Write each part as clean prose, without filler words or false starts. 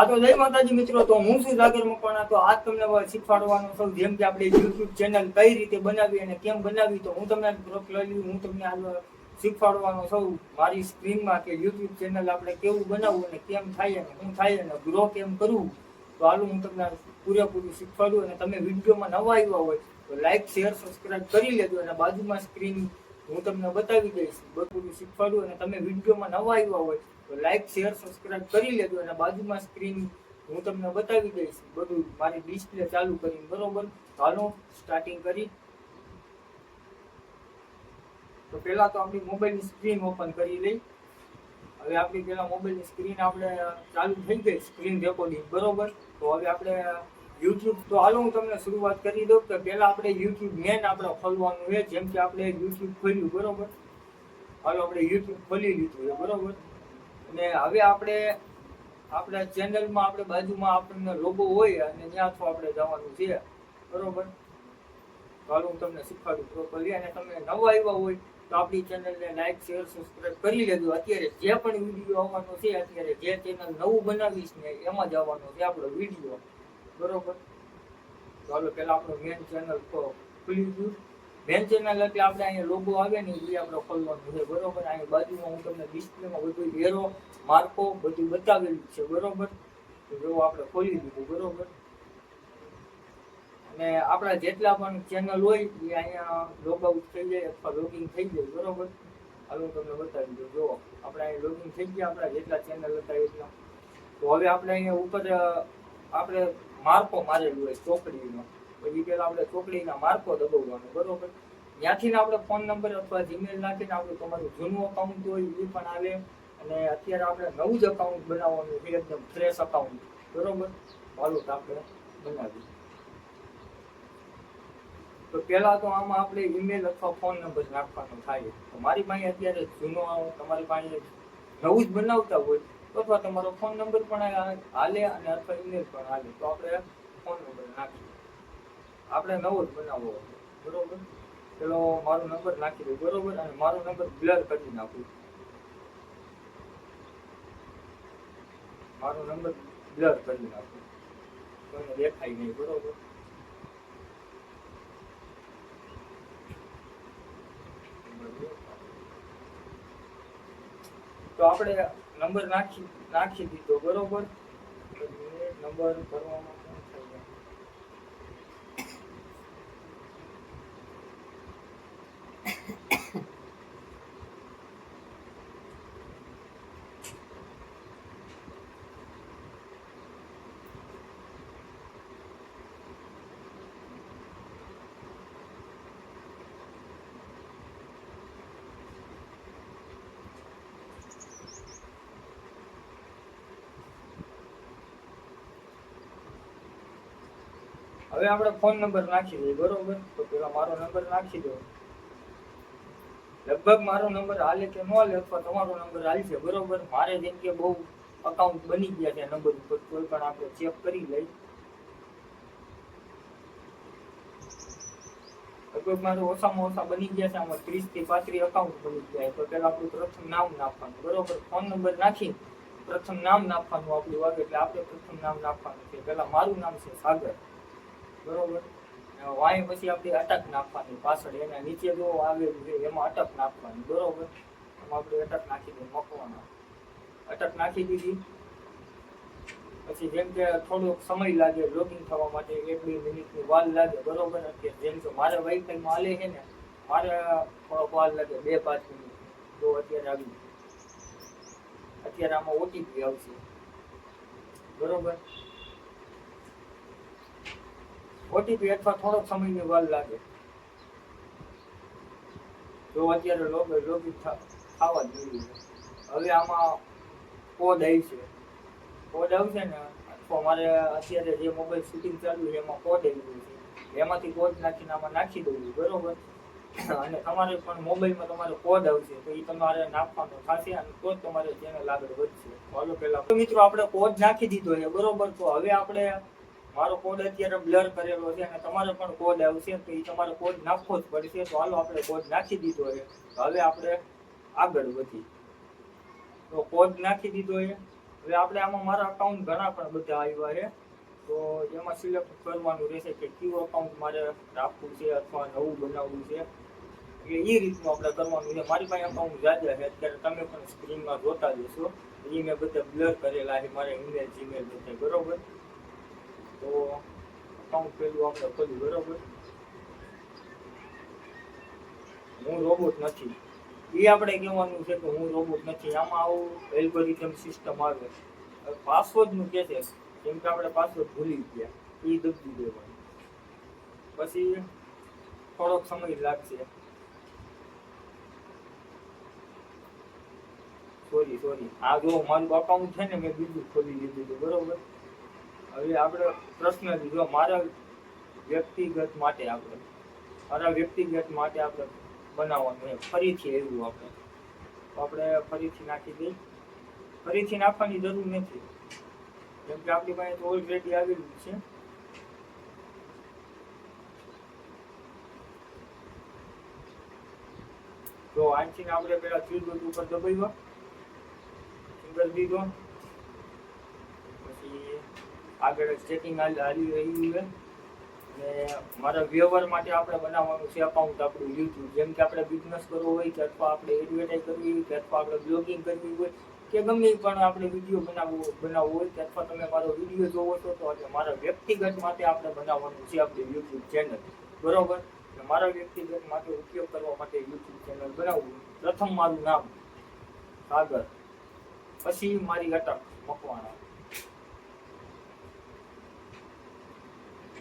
આ તો જય માતાજી મિત્રો, તો હું છું જાગર મકવાણા। તો આજ તમને શીખવાડવાનો છું જેમ કે આપણે YouTube ચેનલ કઈ રીતે બનાવી અને કેમ બનાવી। તો હું તમને શીખવાડવાનો છું મારી સ્ક્રીનમાં કે YouTube ચેનલ આપણે કેવું બનાવવું અને કેમ થાય અને શું થાય અને ગ્રો કેમ કરવું। તો હાલો હું તમને પૂરેપૂરું શીખવાડું અને તમે વિડીયોમાં નવા આવ્યા હોય તો લાઈક શેર સબસ્ક્રાઇબ કરી લેજો અને બાજુમાં સ્ક્રીન હું તમને બતાવી દઈશ બધું શીખવાડું અને તમે વિડીયોમાં નવા આવ્યા હોય તો લાઈક શેર સબસ્ક્રાઇબ કરી લેજો અને બાજુમાં સ્ક્રીન હું તમને બતાવી દઈશ બધું મારી ડિસ્પ્લે ચાલુ કરીને, બરોબર। હાલો સ્ટાર્ટિંગ કરી। તો પહેલા તો આપણી મોબાઈલની સ્ક્રીન ઓપન કરી લઈ। હવે આપણી પહેલા મોબાઈલની સ્ક્રીન આપણે ચાલુ થઈ ગઈ, સ્ક્રીન રેકોર્ડિંગ, બરોબર। તો હવે આપણે YouTube, તો હાલો હું તમને શરૂઆત કરી દઉં કે પહેલા આપણે YouTube મેન આપણે ખોલવાનું છે। જેમ કે આપણે YouTube ખોલ્યું, બરોબર। હાલો આપણે YouTube ખોલી લીધું છે, બરોબર। અને હવે આપણા ચેનલમાં આપણે બાજુમાં આપણને લોગો હોય અને ત્યાં તો આપણે જવાનું છે, બરોબર। હાલો હું તમને શીખવાડું પ્રોપરલી અને તમે નવા આવ્યા હોય તો આપણી ચેનલને લાઈક શેર સબસ્ક્રાઇબ કરી લેજો। અત્યારે જે પણ વિડીયો આવવાનો છે, અત્યારે જે ચેનલ નવું બનાવીશ ને એમાં જ આવવાનો છે આપણો વિડીયો, બરોબર। તો હાલો પહેલા આપણો મેન ચેનલ ખુલી ગયું। મેન ચેનલ એટલે આપણે અહીંયા લોગો આવે ને એ આપણે ખોલવાનું છે, બરોબર। અહીં બાજુમાં હું તમને ડિસ્પ્લેમાં બધું એરો માર્કો બધું બતાવેલું છે, બરોબર। તો જો આપણે ખોલી દીધું, બરોબર। અને આપણા જેટલા પણ ચેનલ હોય એ અહીંયા લોગ આઉટ થઈ જાય અથવા લોગિન થઈ જાય, બરોબર। હાલો હું તમને બતાવી દઉં, જો આપણે અહીંયા લોગિન થઈ ગયા આપણા જેટલા ચેનલ હતા એટલા। તો હવે આપણે અહીંયા ઉપર આપણે માર્કો મારેલું હોય ચોકડીનો, પછી પેલા આપણે ચોકડીના માર્કો દબાવવાનો, બરોબર। ત્યાંથી આપણે ફોન નંબર અથવા જીમેલ નાખીને આપણું તમારું જૂનું અકાઉન્ટ હોય એ પણ આવે અને અત્યારે આપણે નવું જ અકાઉન્ટ બનાવવાનું છે, એકદમ ફ્રેશ અકાઉન્ટ, બરોબર। હાલો તો આપણે બનાવીએ। તો પહેલા તો આમાં આપણે ઈમેલ અથવા ફોન નંબર નાખવાનો થાય। તો મારી પાસે અત્યારે જૂનો, તમારી પાસે નવું જ બનાવતા હોય તો અથવા તમારો ફોન નંબર પણ હાલે અને અથવા ઈમેલ પણ હાલે। તો આપણે ફોન નંબર નાખીએ, આપણે નવો જ બનાવવો હોય, બરોબર। પેલો મારો નંબર નાખી દઉં, બરોબર। અને મારો નંબર બ્લર કરી નાખું, મારો નંબર બ્લર કરી નાખું, કોઈને દેખાય નહીં, બરોબર। તો આપણે નંબર નાખી દીધો, બરોબર। નંબર ભરવામાં શું થઈ જાય, હવે આપણે ફોન નંબર નાખી દઈએ, બરોબર। તો પેલા મારો નંબર નાખી દો, લગભગ મારો નંબર હાલે કે ન હાલે અથવા તમારો નંબર હાલશે, બરોબર। મારે જેમ કે બહુ અકાઉન્ટ બની ગયા છે નંબર ઉપર, કોઈ પણ આપણે ચેક કરી લઈ। લગભગ મારું ઓછામાં ઓછા બની ગયા છે, આમાં 30 થી 35 અકાઉન્ટ બની ગયા છે। તો પેલા આપણું પ્રથમ નામ નાખવાનું, બરોબર। ફોન નંબર નાખી પ્રથમ નામ નાખવાનું આપણું આવે એટલે આપણે પ્રથમ નામ નાખવાનું છે। પેલા મારું નામ છે સાગર, બરોબર। વાય પછી આપણે અટક નાખવાની પાછળ, એના નીચે જો આવેલું છે એમાં અટક નાખવાની, બરોબર। એમાં આપણે અટક નાખી દઈએ, મકવાણા અટક નાખી દીધી। પછી જેમ કે થોડોક સમય લાગે લોગિન થવા માટે, 1-2 મિનિટની વાર લાગે, બરોબર। અત્યારે જેમ કે મારે વાઈફાઈમાં હાલે છે ને, મારે થોડોક વાર લાગે 2-5 મિનિટ, તો અત્યારે આવી, અત્યારે આમાં ઓટીપી આવશે, બરોબર। ઓટીપી અથવા થોડોક સમયની વાર લાગે, તો અત્યારે લોગિન થવા જ મળ્યું છે। હવે આમાં કોડ આવશે, કોડ આવશે ને, અથવા મારે અત્યારે જે મોબાઈલ શૂટિંગ ચાલુ છે એમાં કોડ આવી છે, એમાંથી કોડ નાખીને આમાં નાખી દઉં, બરોબર। અને તમારે પણ મોબાઈલમાં તમારો કોડ આવશે તો એ તમારે નાખવાનો થશે અને તો જ તમારે ચેનલ આગળ વધશે। હાલો પહેલા મિત્રો આપણે કોડ નાખી દીધો છે, બરોબર। તો હવે આપણે મારો કોડ અત્યારે બ્લર કરેલો છે અને તમારે પણ કોડ આવશે તો એ તમારે કોડ નાખવો જ પડશે। તો હાલો આપણે કોડ નાખી દીધો છે, હવે આપણે આગળ વધી, તો કોડ નાખી દીધો છે। હવે આપણે આમાં મારા અકાઉન્ટ ઘણા પણ બધા આવ્યા છે, તો એમાં સિલેક્ટ કરવાનું રહેશે કે કયું અકાઉન્ટ મારે રાખવું છે અથવા નવું બનાવવું છે, એટલે એ રીતનું આપણે કરવાનું છે. મારી પાસે અકાઉન્ટ જાજા છે, અત્યારે તમે પણ સ્ક્રીનમાં જોતા જશો, એ મેં બધા બ્લર કરેલા છે, મારે ઈમેલ જીમેલ બધા, બરોબર. તો અકાઉન્ટ પેલું આપણે ખોલ્યું, બરોબર. હું રોબોટ નથી, એ આપણે કહેવાનું છે કે હું રોબોટ નથી. આમાં આવું એલ્ગોરિધમ સિસ્ટમ આવે. પાસવર્ડનું કે છે, કેમ કે આપણે પાસવર્ડ ભૂલી ગયા, એ દબી દેવાનું. પછી થોડોક સમય લાગશે. સોરી, આ જો મારું અકાઉન્ટ છે ને, મેં બીજું ખોલી લીધું હતું, બરોબર. હવે આપણે પર્સનલી જો મારા વ્યક્તિગત માટે આપણે બનાવવાનું છે, ફરીથી એવું આપણે ફરીથી નાખી દઈએ. ફરીથી નાખવાની જરૂર નથી, કેમ કે આપણી પાસે તો ઓલરેડી આવેલું છે. તો આનથી આપણે પેલા થ્રી ડોટ ઉપર દબાવ્યો, ફિંગર દીધો, પછી આગળ સેટિંગ હાલી રહ્યું છે. અને મારા વ્યવહાર માટે આપણે બનાવવાનું છે અકાઉન્ટ આપણું યુટ્યુબ. જેમ કે આપણે બિઝનેસ કરવો હોય કે અથવા આપણે એડવર્ટાઈઝ કરવી હોય કે અથવા આપણે બ્લોગિંગ કરવી હોય કે ગમે પણ આપણે વિડીયો બનાવવો હોય કે અથવા તમે મારો વિડીયો જોવો છો, તો એટલે મારા વ્યક્તિગત માટે આપણે બનાવવાનું છે આપણું યુટ્યુબ ચેનલ, બરોબર. મારા વ્યક્તિગત માટે ઉપયોગ કરવા માટે યુટ્યુબ ચેનલ બનાવવું. પ્રથમ મારું નામ સાગર, પછી મારી અટક મકવાણા,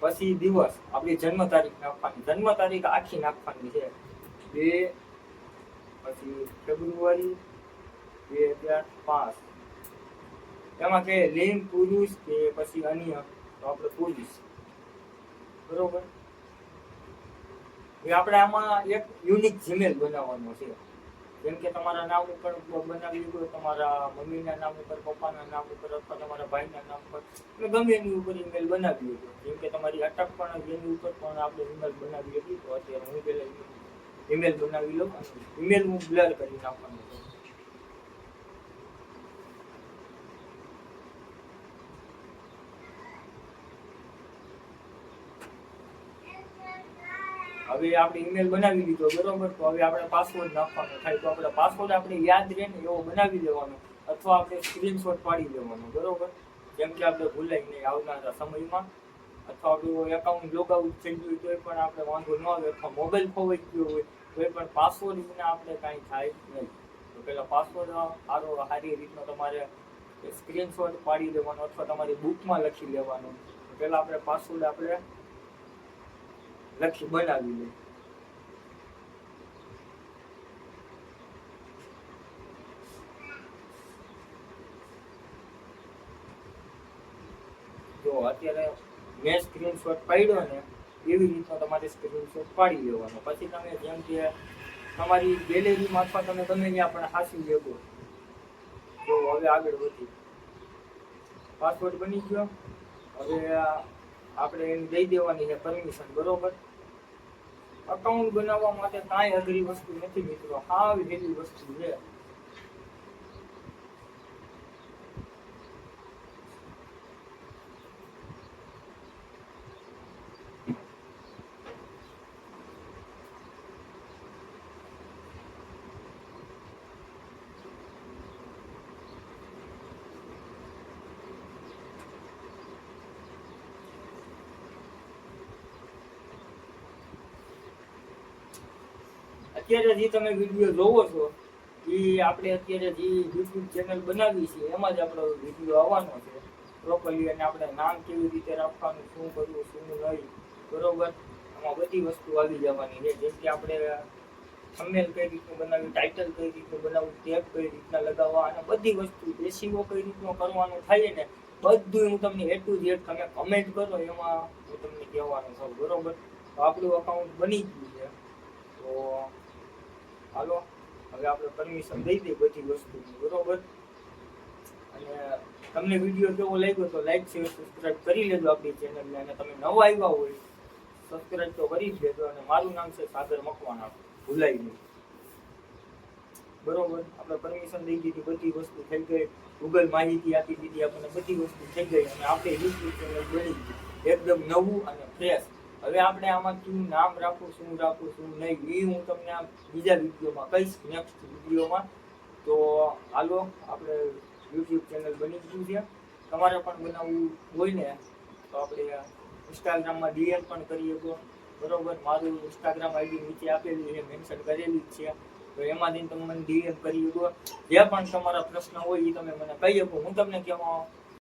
પછી દિવસ, આપણી જન્મ તારીખ નાખવાની, જન્મ તારીખ આખી નાખવાની છે 2 પછી ફેબ્રુઆરી 2005. એમાં કે લિંગ પુરુષ કે પછી અન્ય, તો આપણે પુરુષ, બરોબર. એ આપણે આમાં એક યુનિક જીમેલ બનાવવાનો છે. જેમ કે તમારા નામ ઉપર બનાવી હોય, તમારા મમ્મીના નામ ઉપર, પપ્પાના નામ ઉપર અથવા તમારા ભાઈના નામ ઉપર, ગમે એની ઉપર ઈમેલ બનાવી હોય. જેમ કે તમારી અટક પણ એની ઉપર પણ આપણે ઈમેલ બનાવી હતી. તો અત્યારે હું પેલા ઈમેલ બનાવી લઉં અને ઈમેલ હું બ્લર કરી નાખવાનું છું. હવે આપણે ઈમેલ બનાવી લીધો, બરોબર. તો હવે આપણે પાસવર્ડ નાખવાનો થાય. તો આપણે પાસવર્ડ આપણે યાદ રહે ને એવો બનાવી લેવાનો, અથવા આપણે સ્ક્રીનશોટ પાડી લેવાનો, બરોબર. જેમ કે આપણે ભૂલાય નહીં આવનારા સમયમાં, અથવા આપણું એકાઉન્ટ લોગ આઉટ થઈ ગયું તો પણ આપણે વાંધો ન આવે, અથવા મોબાઈલ ખોવાઈ ગયો હોય તો પણ પાસવર્ડ વિના આપણે કાંઈ થાય નહીં. તો પેલા પાસવર્ડ સારી રીતનો તમારે સ્ક્રીનશોટ પાડી દેવાનો અથવા તમારી બુકમાં લખી લેવાનો. પેલા આપણે પાસવર્ડ આપણે લખી બનાવી લે. જો અત્યારે મેં સ્ક્રીનશોટ પાડ્યો ને, એવી રીતનો તમારે સ્ક્રીનશોટ પાડી લેવાનો. પછી તમે જેમ કે તમારી ગેલેરીમાં અથવા તમે ગમે ત્યાં પણ હાંસી લેવો. તો હવે આગળ વધી, પાસવર્ડ બની ગયો. હવે આપણે એને દઈ દેવાની છે પરમિશન, બરોબર. અકાઉન્ટ બનાવવા માટે કાંઈ અઘરી વસ્તુ નથી મિત્રો, હાવ હેલી વસ્તુ છે. અત્યારે જે તમે વિડીયો જોવો છો એ આપણે અત્યારે જે યુટ્યુબ ચેનલ બનાવી છે એમાં જ આપણો વિડીયો આવવાનો છે પ્રોપરલી. અને આપણે નામ કેવી રીતે રાખવાનું, શું કરવું શું નહીં, બરોબર. આમાં બધી વસ્તુ આવી જવાની છે. જેમ કે આપણે થંબનેલ કઈ રીતનું બનાવ્યું, ટાઇટલ કઈ રીતનું બનાવવું, ટેગ કઈ રીતના લગાવવા, અને બધી વસ્તુ એસીઓ કઈ રીતનું કરવાનું થાય ને, બધું હું તમને A to Z તમે કમેન્ટ કરો એમાં હું તમને કહેવાનું છું, બરોબર. તો આપણું અકાઉન્ટ બની ગયું છે. તો હાલો હવે આપણે પરમિશન દઈ દઈએ બધી વસ્તુની, બરોબર. અને તમને વિડીયો કેવો લાગ્યો તો લાઈક શેર સબસ્ક્રાઇબ કરી લેજો આપણી ચેનલને. અને તમે નવા આવ્યા હોય સબસ્ક્રાઇબ તો કરી જ લેજો. અને મારું નામ છે સાગર મકવાણા, ભૂલાય નહીં, બરોબર. આપણે પરમિશન દઈ દીધી, બધી વસ્તુ થઈ ગઈ. ગૂગલ માહિતી આપી દીધી, આપણને બધી વસ્તુ થઈ ગઈ અને આપણે યુટ્યુબ ચેનલ બની ગયું એકદમ નવું અને ફ્રેશ. હવે આપણે આમાં શું નામ રાખવું, શું નહીં, એ હું તમને આ બીજા વિડીયોમાં કહીશ, નેક્સ્ટ વિડીયોમાં. તો હાલો, આપણે યુટ્યુબ ચેનલ બની ગયું છે. તમારે પણ બનાવવું હોય ને તો આપણે ઇન્સ્ટાગ્રામમાં ડીએમ પણ કરી શકો, બરોબર. મારું ઇન્સ્ટાગ્રામ આઈડી નીચે આપેલી છે, મેન્શન કરેલી જ છે. તો એમાંથી તમે મને ડીએમ કરી શકો. જે પણ તમારા પ્રશ્ન હોય એ તમે મને કહી શકો. હું તમને કહેવા